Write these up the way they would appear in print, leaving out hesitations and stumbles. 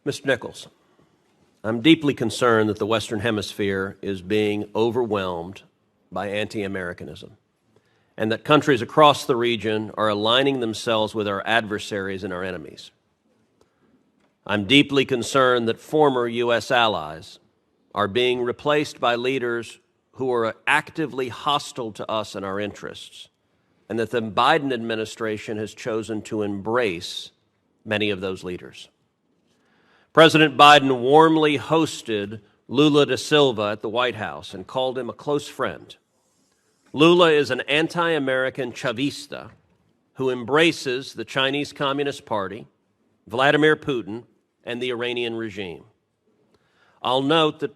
Mr. Nichols, I'm deeply concerned that the Western Hemisphere is being overwhelmed by anti-Americanism, and that countries across the region are aligning themselves with our adversaries and our enemies. I'm deeply concerned that former U.S. allies are being replaced by leaders who are actively hostile to us and our interests, and that the Biden administration has chosen to embrace many of those leaders. President Biden warmly hosted Lula da Silva at the White House and called him a close friend. Lula is an anti-American Chavista who embraces the Chinese Communist Party, Vladimir Putin, and the Iranian regime. I'll note that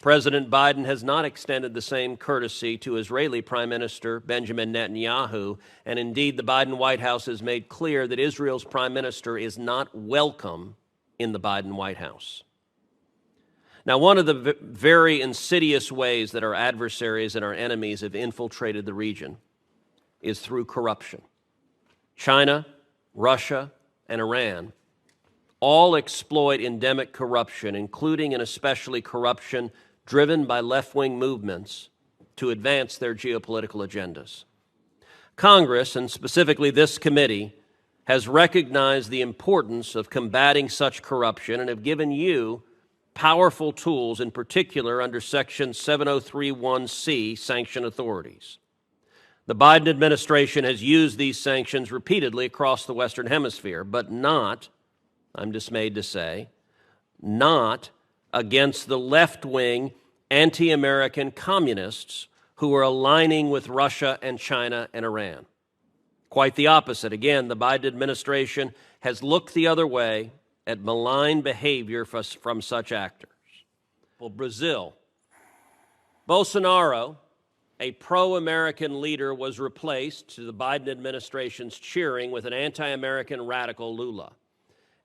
President Biden has not extended the same courtesy to Israeli Prime Minister Benjamin Netanyahu, and indeed the Biden White House has made clear that Israel's Prime Minister is not welcome in the Biden White House. Now, one of the very insidious ways that our adversaries and our enemies have infiltrated the region is through corruption. China, Russia, and Iran all exploit endemic corruption, including and especially corruption driven by left-wing movements to advance their geopolitical agendas. Congress, and specifically this committee, has recognized the importance of combating such corruption and have given you powerful tools, in particular under Section 7031C, sanction authorities. The Biden administration has used these sanctions repeatedly across the Western Hemisphere, but not, I'm dismayed to say, not against the left-wing anti-American communists who are aligning with Russia and China and Iran. Quite the opposite. Again, the Biden administration has looked the other way at malign behavior from such actors. Well, Brazil. Bolsonaro, a pro-American leader, was replaced, to the Biden administration's cheering, with an anti-American radical Lula.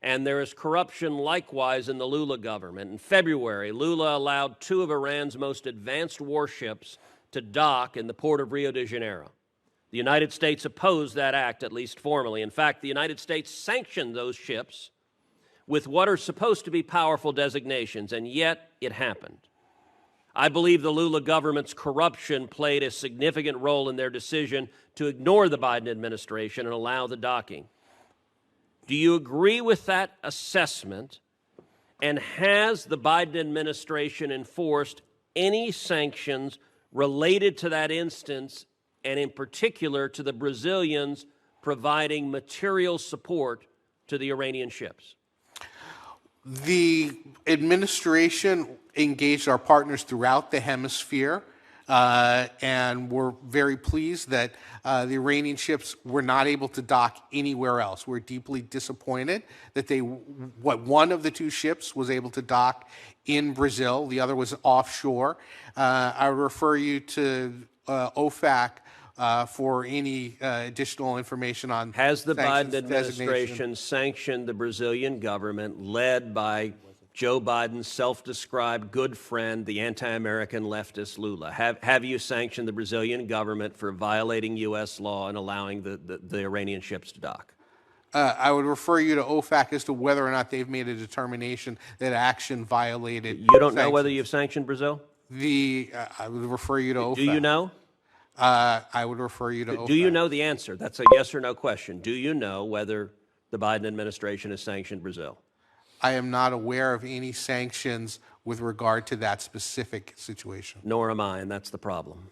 And there is corruption likewise in the Lula government. In February, Lula allowed 2 of Iran's most advanced warships to dock in the port of Rio de Janeiro. The United States opposed that act, at least formally. In fact, the United States sanctioned those ships with what are supposed to be powerful designations, and yet it happened. I believe the Lula government's corruption played a significant role in their decision to ignore the Biden administration and allow the docking. Do you agree with that assessment? And has the Biden administration enforced any sanctions related to that instance, and in particular to the Brazilians providing material support to the Iranian ships? The administration engaged our partners throughout the hemisphere, and we're very pleased that the Iranian ships were not able to dock anywhere else. We're deeply disappointed that one of the 2 ships was able to dock in Brazil. The other was offshore. I would refer you to OFAC for any additional information on Has the Biden administration sanctioned the Brazilian government, led by Joe Biden's self-described good friend, the anti-American leftist Lula? Have you sanctioned the Brazilian government for violating U.S. law and allowing the Iranian ships to dock? I would refer you to OFAC as to whether or not they've made a determination that action violated. You don't know whether you've sanctioned Brazil? I would refer you to OFAC. Do you know? I would refer you to OFAC. Do you know the answer? That's a yes or no question. Do you know whether the Biden administration has sanctioned Brazil? I am not aware of any sanctions with regard to that specific situation. Nor am I, and that's the problem.